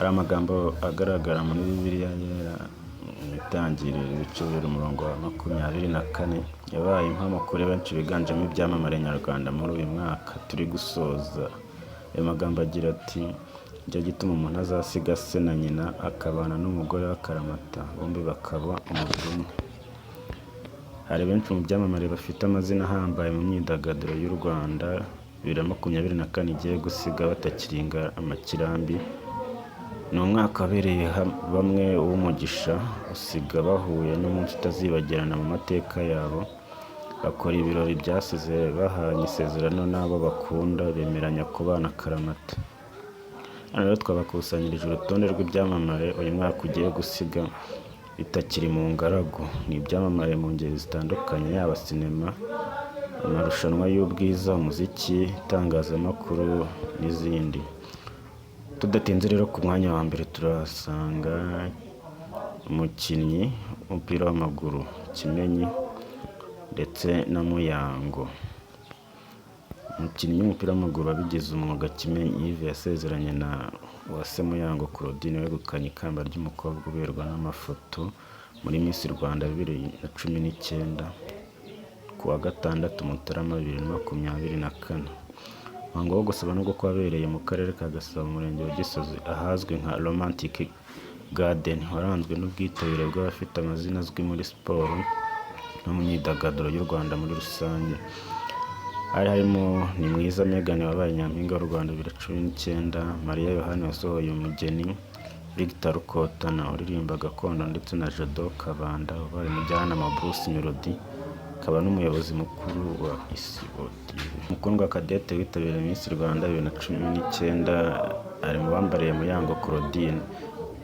Hari amagambo agaragara muri Bibiliya yera mu Itangiriro ibice 24 yabaye impamo kuri benshi biganjemo ibyamamare nyarwanda muri uyu mwaka turi gusoza. Ayo magambo agira ati: "Nicyo gituma umuntu azasiga se na nyina akabana n'umugore we akaramata, bombi bakaba umubiri umwe." Hari benshi mu byamamare bafite amazina ahambaye mu myidagaduro y'u Rwanda 2024 igiye gusiga batakiringa amakirambi. Ni umwaka wabereye bamwe uw'umugisha, usiga bahuye n'umunsi utazibagirana mu mateka yabo. Bakora ibirori byasize bahanye isezerano n'abo bakunda, bemeranya kubana akaramata. Hano rero twabakusanyirije urutonde rw'ibyamamare uyu mwaka ugiye gusiga bitakiri mu ngaragu. Ni ibyamamare mu ngeri zitandukanye, yaba sinema, amarushanwa y'ubwiza, umuziki, itangazamakuru n'izindi. Tudatinze rero ku mwanya wa mbere turahasanga umukinnyi w'umupira w'amaguru Kimenyi ndetse na Muyango. Umukinnyi w'umupira w'amaguru wabigize umwuga Kimenyi Yves yasezeranye na Uwase Muyango Claudine wegukanye ikamba ry'umukobwa uberwa n'amafoto muri Miss Rwanda 2019 ku wa 6 Mutarama 2024. Umuhango wo gusaba no gukwa wabereye mu karere ka Gasabo mu murenge wa Gisozi ahazwi nka Romantic Garden, waranzwe n'ubwitabire bw'abafite amazina azwi muri siporo no mu myidagaduro y'u Rwanda muri rusange. Hari harimo Nimwiza Megan wabaye nyampinga w'u Rwanda 2019, Maria Yohani wasohoye umugeni, Victor Rukotana uririmba gakondo ndetse na Jado Kabanda wabaye umujyanama wa Bruce Melody, akaba n'umuyobozi mukuru wa Isibo TV. Mukundwa Cadette witabiriye Miss Rwanda 2019 ari mu bambariye Muyango Claudine.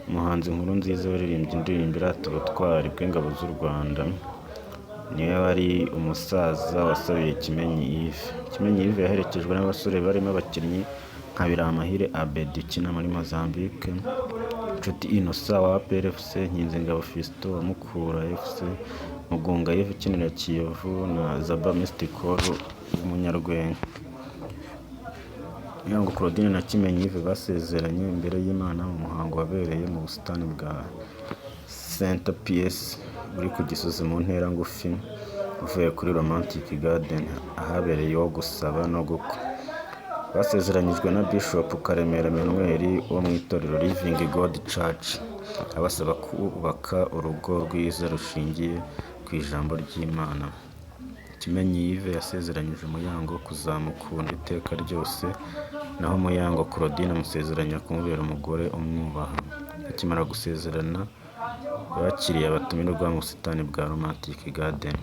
Umuhanzi nkuru nziza waririmbye indirimbo irata ubutwari bw'ingabo z'u Rwanda niwe wari umusaza wasabiye Kimenyi Yves. Kimenyi Yves yaherekejwe n'abasore barimo abakinnyi nka Biramahire Abed ukina muri Mozambique, Nshuti Innocent wa APR FC, Nkinzingabo Fiston wa Mukura FC, Mugunga Yves ukinira Kiyovu na Zaba Mysticol w'umunyarwenya. Muyango Claudine na Kimenyi Yves basezeranye imbere y'Imana mu muhango wabereye mu busitani bwa Saint Pius uri ku Gisozi mu ntera ngufi uvuye kuri Romantic Garden ahabereye wo gusaba no gukwa. Basezeranyijwe na Bishop Karemera Emmanuel wo mu itorero Living God Church, abasaba kubaka urugo rwiza rushingiye ku ijambo ry'Imana. Kimenyi Yves yasezeranyije Muyango kuzamukunda iteka ryose, naho Muyango Claudine amusezeranya kumubera umugore umwubaha. Akimara gusezerana bakiriye abatumirwa mu busitani bwa Romantic Garden.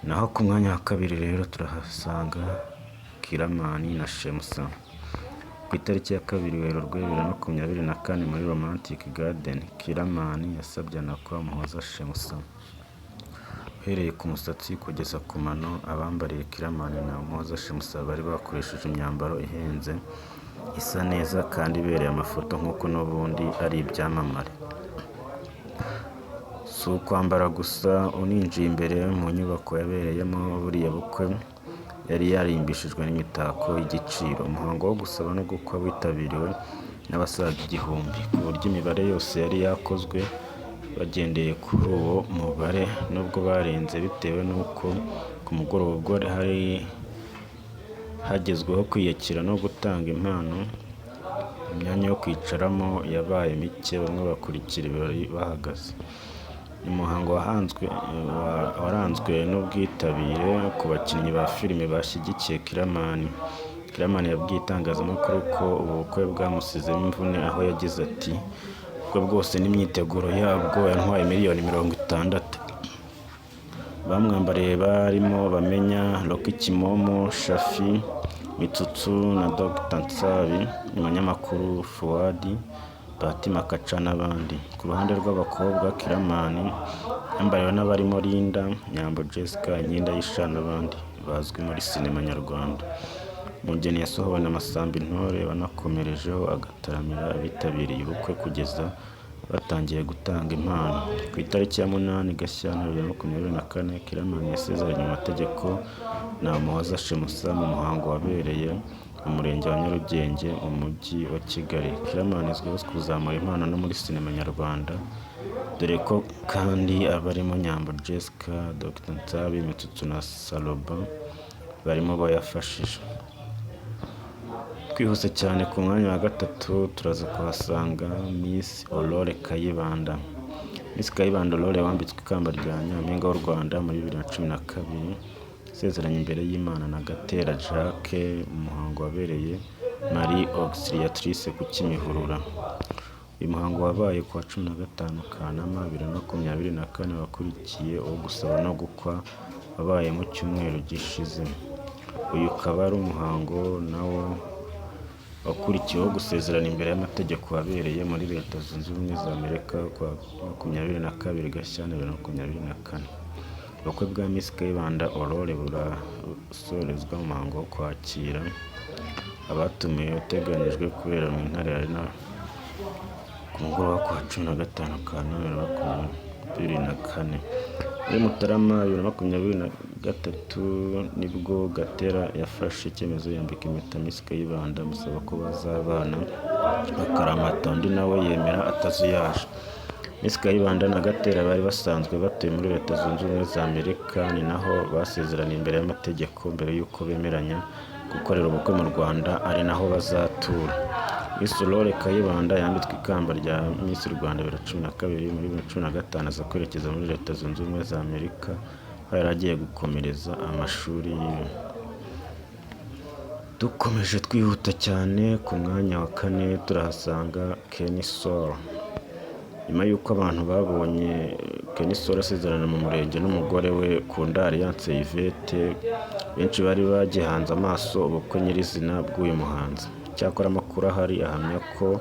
Naho ku mwanya wa kabiri rero turahasanga Kiramani na Shemusa. Ku itariki ya 2 Werurwe 2024 muri Romantic Garden, Kiramani yasabye Anakwa Muhoza Shemusa. Uhereye ku musatsi kugeza ku mano, abambariye Kiramani na Muhoza Shemusa bari bakoresheje imyambaro ihenze, isa neza kandi ibereye amafoto nk'uko n'ubundi ari ibyamamare. Si ukwambara gusa, uninjiye imbere mu nyubako yabereyemo buriya bukwe yari yarimbishijwe n'imitako y'igiciro. Umuhango wo gusaba no gukwa witabiriwe n'abasaga 1000, ku buryo imibare yose yari yakozwe bagendeye kuri uwo mubare, nubwo barenze bitewe n'uko ku mugoroba ubwo hari hagezweho kwiyakira no gutanga impano. Imyanya yo kwicaramo yabaye mike, bamwe bakurikira ibirori bahagaze. Umuhango waranzwe n'ubwitabire ku bakinnyi ba filime bashyigikiye Kiramani. Kiramani yabwiye itangazamakuru ko ubu bukwe bwamusizemo imvune, aho yagize ati: "Ubwo bwose n'imyiteguro yabwo yantwaye $60,000." Bamwambariye barimo Bamenya, Rocky Kimomo, Shafi, Mitsutsu na Dr Nsabi, umunyamakuru Fuadi, Bahati Makaca n'abandi. Ku ruhande rw'abakobwa, Kiramani yambariwe n'abarimo Linda, Nyambo Jessica, Nyinda Yisha n'abandi bazwi muri sinema nyarwanda. Umugeni yasohowe na Masambi Ntore wanakomerejeho agataramira abitabiriye ubukwe kugeza batangiye gutanga impano. Ku itariki ya 8 Gashyantare 2024, Kiramani yasezeranye mu mategeko na Muhoza Shemusa mu muhango wabereye mu murenge wa Nyarugenge mu mujyi wa Kigali. Kiramani azwiho kuzamura impano no muri sinema nyarwanda, dore ko kandi abarimo Nyambo Jessica, Dr Nsabi, Mitsutsu na Saloba barimo bayafashije. Twihuse cyane ku mwanya wa gatatu turaza kuhasanga Miss Aurore Kayibanda. Miss Kayibanda Aurore wambitswe ikamba rya Nyampinga w'u Rwanda muri 2012 asezeranye imbere y'Imana na Gatera Jacques mu muhango wabereye Marie Auxiliatrice ku Kimihurura. Uyu muhango wabaye ku wa 15 Kanama 2024 wakurikiye uwo gusaba no gukwa wabaye mu cyumweru gishize. Uyu ukaba ari umuhango nawo wakurikiyeho gusezerana imbere y'amategeko wabereye muri Leta Zunze Ubumwe za Amerika ku wa 22 Gashyantare 2024. Ubukwe bwa Miss Kayibanda Aurore burasorezwa mu muhango wo kwakira abatumiwe uteganyijwe kubera mu Intare Arena ku mugoroba wa 15 Kanama 2024. Muri Mutarama 2023 nibwo Gatera yafashe icyemezo yambika impeta Miss Kayibanda amusaba ko bazabana bakaramata, undi nawe yemera atazuyaje. Miss Kayibanda na Gatera bari basanzwe batuye muri Leta Zunze Ubumwe za Amerika, ni naho basezerana imbere y'amategeko mbere y'uko bemeranya gukorera ubukwe mu Rwanda, ari naho bazatura. Miss Aurore Kayibanda yambitswe ikamba rya Miss Rwanda 2012 muri 2015 aza kwerekeza muri Leta Zunze Ubumwe za Amerika aho yari agiye gukomereza amashuri yiwe. Dukomeje twihuta cyane ku mwanya wa kane turahasanga Kenny Solo. Nyuma y'uko abantu babonye Kenny Solo asezerana mu murenge n'umugore we Kunda Alliance Yvette, benshi bari bagihanze amaso ubukwe nyirizina bw'uyu muhanzi. Cyakora amakuru ahari ahamya ko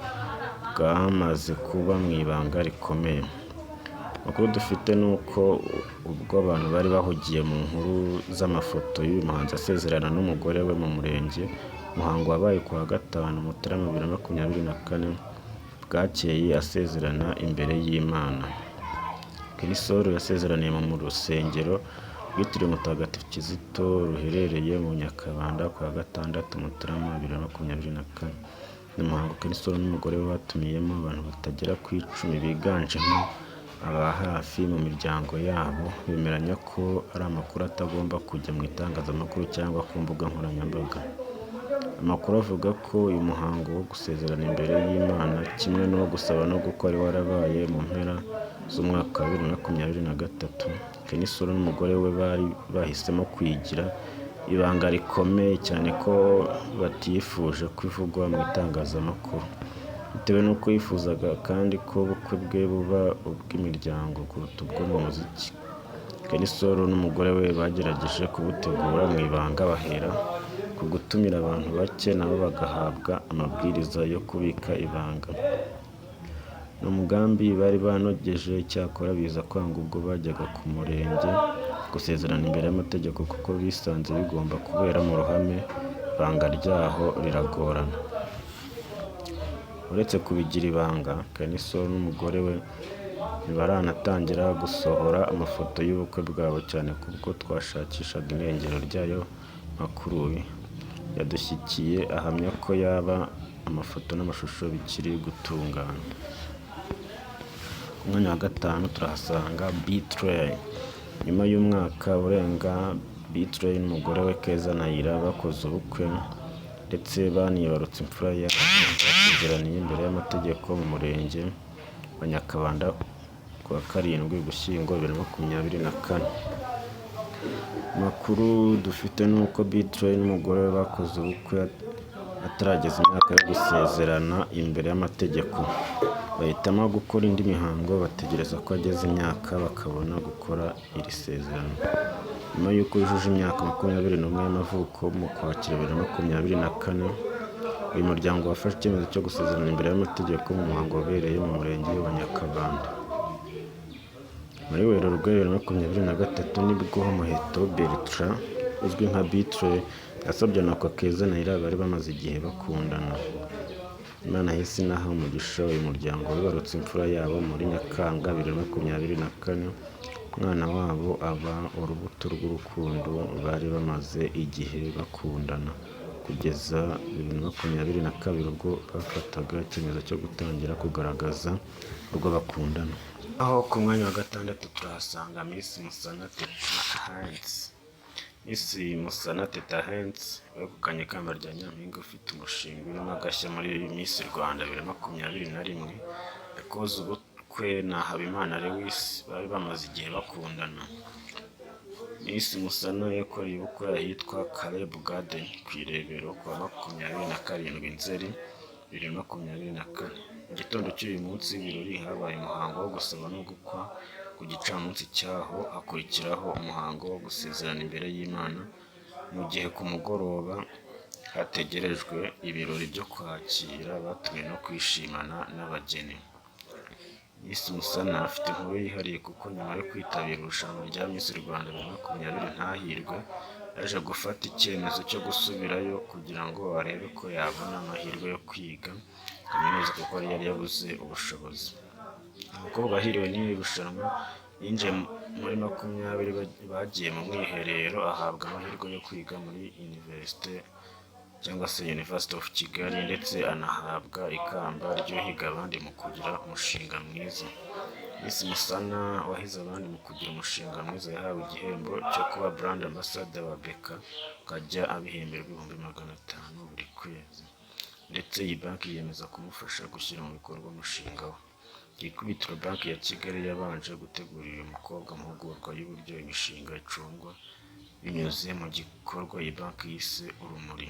bwamaze kuba mu ibanga rikomeye. Amakuru dufite nuko ubwo abantu bari bahugiye mu nkuru z'amafoto y'uyu muhanzi asezerana n'umugore we mu murenge, umuhango wabaye ku wa 5 Mutarama 2024 bwakeye asezerana imbere y'Imana. Kenny Solo yasezeraniye mu rusengero rwitiriwe Mutagatifu Kizito ruherereye mu Nyakabanda ku wa 6 Mutarama 2024. Ni umuhango Kenny Solo n'umugore we batumiyemo abantu batagera ku 10 biganjemo aba hafi mu miryango yabo. Bemeranya ko ari amakuru atagomba kujya mu itangazamakuru cyangwa ku mbuga nkoranyambaga. Amakuru avuga ko uyu muhango wo gusezerana imbere y'Imana kimwe no gusaba no gukora warabaye mu mpera z'umwaka wa 2023. Kenny Solo n'umugore we bari bahisemo kwigira ibanga rikomeye cyane ko batifuje kwivugwa mu itangazamakuru, bitewe n'uko yifuzaga kandi ko ubukwe bwe buba ubw'imiryango kuruta ubwo mu muziki. Kenny Solo n'umugore we bagerageje kubutegura mu ibanga bahera ku gutumira abantu bake nabo bagahabwa amabwiriza yo kubika ibanga. Ni umugambi bari banogeje, cyakora biza kwanga ubwo bajyaga ku murenge gusezerana imbere y'amategeko kuko bisanze bigomba kubera mu ruhame, ibanga ryaho riragorana. Uretse kubigira ibanga, Kenny Solo n'umugore we ntibaranatangira gusohora amafoto y'ubukwe bwabo cyane kubwo twashakishaga irengero ryayo. Makuru yadushyikiye ahamya ko yaba amafoto n'amashusho bikiri gutungana. Ku mwanya wa 5 turahasanga Betrayal. Nyuma y'umwaka urenga Betrayal n'umugore we Keza Naila bakoze ubukwe ndetse banibarutse imfura yabo, basezeraniye imbere y'amategeko mu murenge wa Nyakabanda ku wa 7 Ugushyingo 2024. Amakuru dufite nuko Betrayal n'umugore we bakoze ubukwe atarageza imyaka yo gusezerana imbere y'amategeko. Bahitamo gukora indi mihango bategereza ko ageze imyaka bakabona gukora iri sezerano. Nyuma y'uko yujuje imyaka 21 y'amavuko mu Kwakira 2024, uyu muryango wafashe icyemezo cyo gusezerana imbere y'amategeko mu muhango wabereye mu murenge wa Nyakabanda. Muri Werurwe 2023 nibwo Muheto Bertrand uzwi nka Betrayal yasabye na Keza Naila bari bamaze igihe bakundana. Imana yahise inaha umugisha uyu muryango wibarutse imfura yabo muri Nyakanga 2024. Umwana wabo aba urubuto rw'urukundo bari bamaze igihe bakundana. Ku kugeza 2022 ubwo bafataga icyemezo cyo gutangira kugaragaza urwo bakundana. Aho ku mwanya wa gatandatu turahasanga Miss Musana Teta Hands. Miss Musana Teta Hands wegukanye ikamba rya Nyampinga ufite umushinga urimo agashya muri Miss Rwanda 2021 yakoze ubukwe na Habimana Lewis bari bamaze igihe bakundana. Miss Musana yakoreye ubukwe ahitwa Caleb Garden ku Irebero ku wa 27 Nzeri 2024. Mu gitondo cy'uyu munsi w'ibirori habaye umuhango wo gusaba no gukwa. Ku gicamunsi cyaho hakurikiraho umuhango wo gusezerana imbere y'Imana, mu gihe ku mugoroba hategerejwe ibirori byo kwakira abatumiwe no kwishimana n'abageni. Miss Musana afite inkuru yihariye kuko nyuma yo kwitabira irushanwa rya Miss Rwanda 2020 ntahirwe, yaje gufata icyemezo cyo gusubirayo kugira ngo arebe ko yabona amahirwe yo kwiga kaminuza kuko yari yabuze ubushobozi. Umukobwa wahiriwe n'iri rushanwa yinjiye muri 20 bagiye mu mwiherero ahabwa amahirwe yo kwiga muri University of Kigali ndetse anahabwa ikamba ry'uhiga abandi mu kugira umushinga mwiza. Miss Musana wahize abandi mu kugira umushinga mwiza yahawe igihembo cyo kuba Brand Ambassador wa Beka, akajya abihemberwa 500 buri kwezi, ndetse iyi banki yiyemeza kumufasha gushyira mu bikorwa umushinga we. Ikubitiro Banki ya Kigali yabanje gutegurira uyu mukobwa amahugurwa y'uburyo imishinga icungwa binyuze mu gikorwa iyi banki yise Urumuri.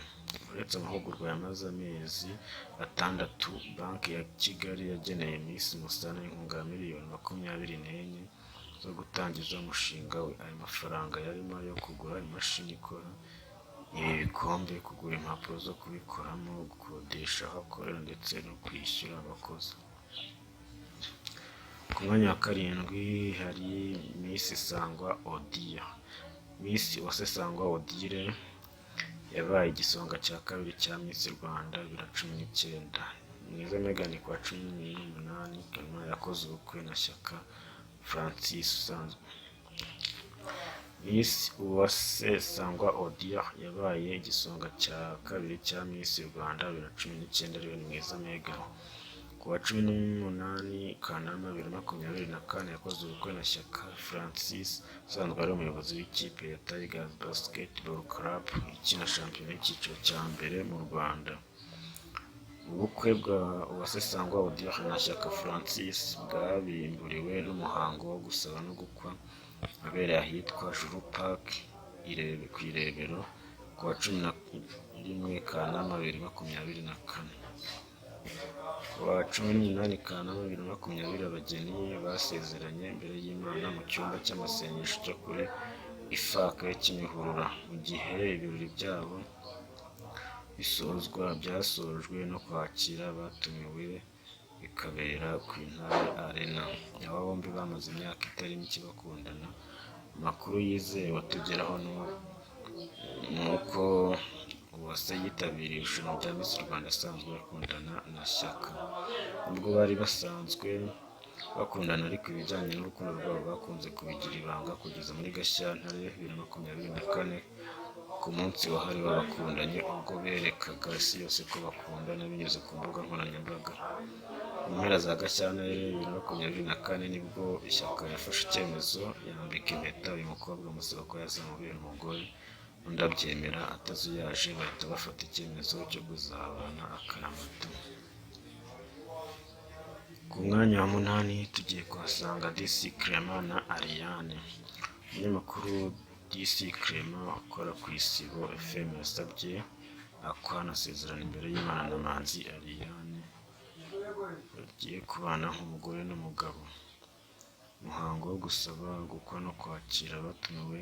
Uretse amahugurwa yamaze amezi 6, Banki ya Kigali yageneye Miss Musana inkunga ya miliyoni 24 zo gutangiza umushinga we. Ayo mafaranga yarimo ayo kugura imashini ikora ibi bikombe, kugura impapuro zo kubikoramo, gukodesha aho akorera ndetse no kwishyura abakozi. Ku mwanya wa 7 hari Miss Sangwa Odile. Miss Uwase Sangwa Odile yabaye igisonga cya kabiri cya Miss Rwanda 2019. Mwiza Megan ku wa 18 Kanama yakoze ubukwe na Shyaka Francis usanzwe. Miss Uwase Sangwa Odile yabaye igisonga cya kabiri cya Miss Rwanda 2019 ariwe Mwiza Megan. Ku wa 18 Kanama 2024 yakoze ubukwe na Shyaka Francis usanzwe ari umuyobozi w'ikipe ya Tigers Basketball Club ikina shampiyona y'icyiciro cya mbere mu Rwanda. Ubukwe bwa Uwase Sangwa Odile na Shyaka Francis bwabimburiwe n'umuhango wo gusaba no gukwa wabereye ahitwa Juru Park ku Irebero ku wa 11 Kanama 2024. Ku wa 18 Kanama 2020 abageni basezeranye imbere y'Imana mu cyumba cy'amasengesho cyo kuri Ifaka ya Kimihurura. Mu gihe ibirori byabo byasojwe no kwakira abatumiwe bikabera ku Intare Arena. Aba bombi bamaze imyaka itari mike bakundana. Amakuru yizewe atugeraho nuko Uwase yitabiriye irushanwa rya Miss Rwanda asanzwe bakundana na Shyaka. Nubwo bari basanzwe bakundana ariko ibijyanye n'urukundo rwabo bakunze kubigira ibanga kugeza muri Gashyantare 2024 ku munsi wahariwe abakundanye, ubwo berekaga isi yose ko bakundana binyuze ku mbuga nkoranyambaga. Mu mpera za Gashyantare 2024 nibwo Shyaka yafashe icyemezo yambika impeta uyu mukobwa amusaba ko yazamubera umugore, undi abyemera atazuyaje, bahita bafata icyemezo cyo kuzabana akaramata. Ku mwanya wa 8 tugiye kuhasanga DC Clement na Ariane. Umunyamakuru DC Clement ukora ku Isibo FM yasabye akwanasezerana imbere y'Imana na Manzi Ariane bagiye kubana nk'umugore n'umugabo. Umuhango wo gusaba, gukwa no kwakira abatumiwe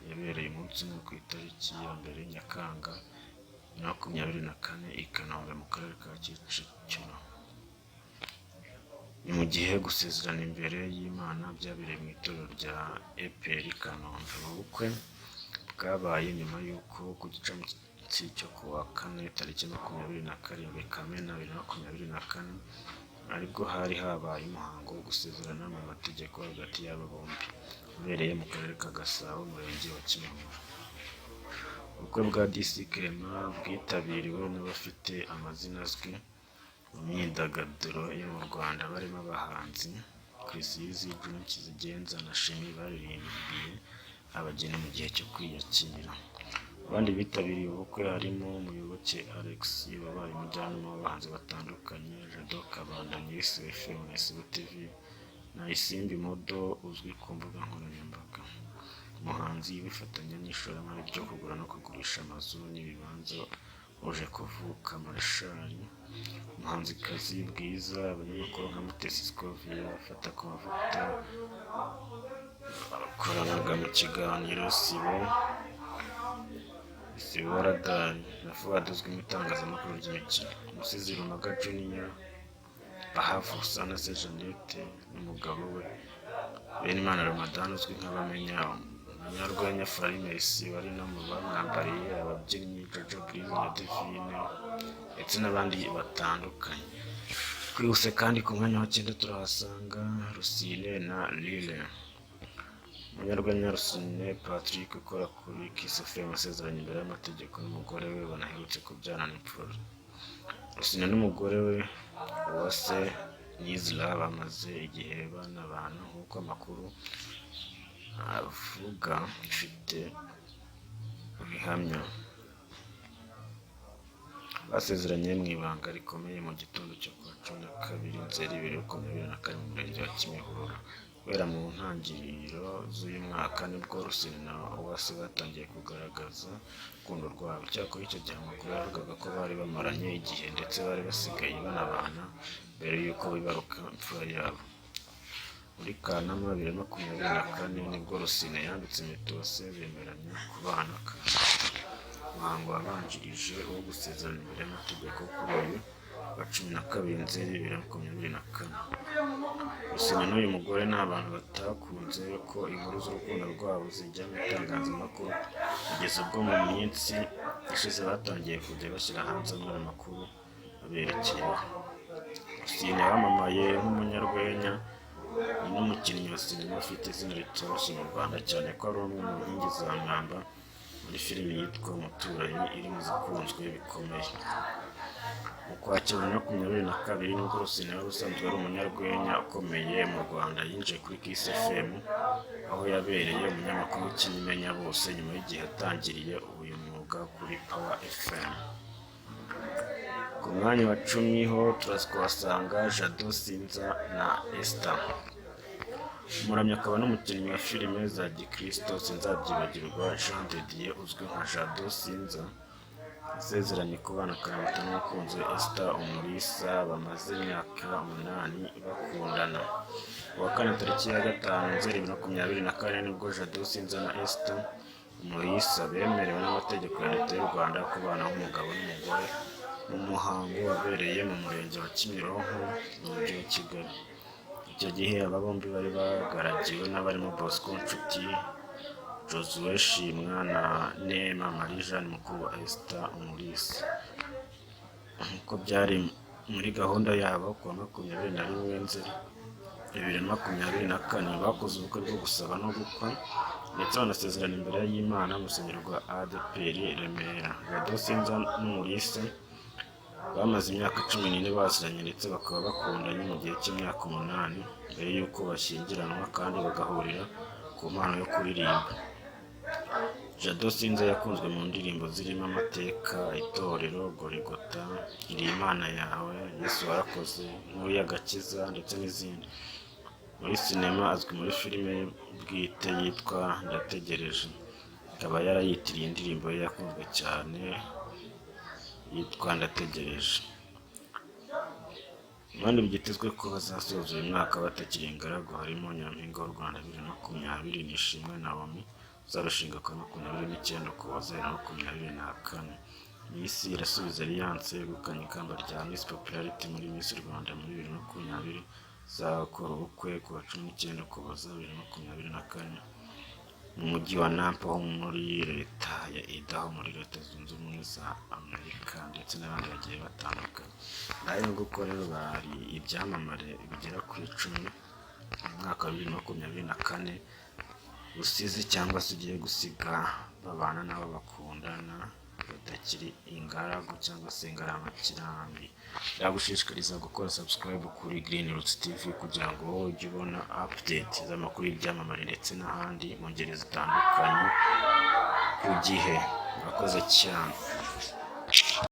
yabereye umunsi umwe ku itariki ya 1 Nyakanga 2024 i Kanombe mu karere ka Kicukiro. Ni mu gihe gusezerana imbere y'Imana byabereye mu itorero rya EPR Kanombe. Ubukwe bwabaye nyuma y'uko ku gicamunsi cyo ku wa 4 tariki 27 Kamena 2024 aribwo hari habaye umuhango wo gusezerana mu mategeko hagati y'aba bombi ubereye mu karere ka Gasabo, umurenge wa Kimihurura. Ubukwe bwa Disi Clement bwitabiriwe n'abafite amazina azwi mu myidagaduro yo mu Rwanda barimo abahanzi Chris Easy, John Kizigenza na Shemi baririmbiye abageni mu gihe cyo kwiyakira. Abandi bitabiriye ubukwe harimo Muyoboke Alex wabaye umujyanama w'abahanzi batandukanye, Jado Kabanda Miss FM na Isibo TV na Isimbi Modo uzwi ku mbuga nkoranyambaga. Umuhanzi wifatanya n'ishoramari ryo kugura no kugurisha amazu n'ibibanza uje kuvuka Marshal. Umuhanzikazi Bwiza, abanyamakuru nka Mutesi Scovia afata ku mavuta akoranaga mu kiganiro Sibo Radari na Fuad uzwi mu itangazamakuru ry'imikino. Umusizi Rumaga Junior, Bahavu Sana se Jeannette n'umugabo we Benimana Ramadan uzwi nk'abamenya, umunyarwenya Fally Messi wari no mu bamwambariye, ababyinnyi Jojo Breeze na Divine ndetse n'abandi batandukanye. Twihuse kandi ku mwanya wa 9 turahasanga Rusine na Lille. Umunyarwenya Rusine Patrick ukora kuri Kiss FM asezeranye imbere y'amategeko n'umugore we banaherutse kubyarana imfura. Rusine n'umugore we Uwase Nizla bamaze igihe banabana nk'uko amakuru avuga ifite ibihamya. Basezeranye mu ibanga rikomeye mu gitondo cyo kuwa 12 Nzeri 2024 mu murenge wa Kimihurura. Guhera mu ntangiriro z'uyu mwaka nibwo Rusine na Uwase batangiye kugaragaza urukundo rwabo. Cyakora icyo gihe amakuru yavugaga ko bari bamaranye igihe ndetse bari basigaye banabana mbere y'uko bibaruka imfura yabo. Muri Kanama 2024 nibwo Rusine yambitse impeta Uwase bemeranya kubana. Umuhango wabanjirije wo gusezerana imbere y'amategeko kuri uyu wa 12 Nzeri 2024. Rusine n'uyu mugore ni abantu batakunze ko inkuru z'urukundo rwabo zijya mu itangazamakuru kugeza ubwo mu minsi ishize batangiye kujya bashyira hanze amwe mu makuru aberekeyeho. Rusine wamamaye nk'umunyarwenya ni n'umukinnyi wa sinema ufite izina ritoroshye mu Rwanda cyane ko ari umwe mu nkingi za mwamba muri filimi yitwa Umuturanyi iri mu zikunzwe bikomeye. Mu Ukwakira 2022 nibwo Rusine wari usanzwe ari umunyarwenya ukomeye mu Rwanda yinjiye kuri Kiss FM aho yabereye umunyamakuru w'Ikimenya Bose nyuma y'igihe atangiriye uyu mwuga kuri Power FM. Ku mwanya wa 10 ho turasanga Jado Sinza na Esther. Umuramyi akaba n'umukinnyi wa filime za Gikristo sinzabyibagirwa Jean de Dieu uzwi nka Jado Sinza asezeranye kubana akaramata n'umukunzi Esther Umulisa bamaze imyaka 8 bakundana. Kuwa 4 tariki ya 5 Nzeri 2024 nibwo Jado Sinza na Esther Umulisa bemerewe n'amategeko ya leta y'u Rwanda kubana nk'umugabo n'umugore mu muhango wabereye mu murenge wa Kimironko mu mujyi wa Kigali. Icyo gihe aba bombi bari bagaragiwe n'abarimo Bosco Nshuti, Josué Shimwa na Neema Marie Jeanne mukuru wa Esther Umulisa. Nk'uko byari muri gahunda yabo kuwa 21 Nzeri 2024 bakoze ubukwe bwo gusaba no gukwa ndetse banasezerana imbere y'Imana mu rusengero rwa ADPR Remera. Jado Sinza n'Umulisa bamaze imyaka 14 baziranye ndetse bakaba bakundanye mu gihe cy'imyaka 8 mbere y'uko bashyingiranwa kandi bagahurira ku mpano yo kuririmba. Jado Sinza yakunzwe mu ndirimbo zirimo Amateka, Itorero, Goligota, Ndi Imana Yawe, Yesu Warakoze, Inkuru y'Agakiza ndetse n'izindi. Muri sinema azwi muri filime bwite yitwa Ndategereje, akaba yarayitiriye indirimbo ye yakunzwe cyane yitwa Ndategereje. Abandi byitezwe ko bazasoza uyu mwaka batakiri ingaragu harimo Nyampinga w'u Rwanda 2020 Nishimwe Naomi uzarushinga ku 29 Ukuboza 2024. Miss Irasubiza Alliance yegukanye ikamba rya Miss Popularity muri Miss Rwanda muri 2020 zakora ubukwe ku 19 Ukuboza 2024 mu mujyi wa Nampa ho muri leta ya Idaho muri Leta Zunze Ubumwe za Amerika ndetse n'abandi bagiye batandukanye. Nayo nguko rero bari ibyamamare bigera ku 10 mu mwaka wa 2024 usize cyangwa se ugiye gusiga babana n'abo bakundana batakiri ingaragu cyangwa se ingarabakirambi. Ndagushishikariza gukora subscribe kuri Green Roots TV kugira ngo wowe ujye ubona update z'amakuru y'ibyamamare ndetse n'ahandi mu ngeri zitandukanye ku gihe. Murakoze cyane.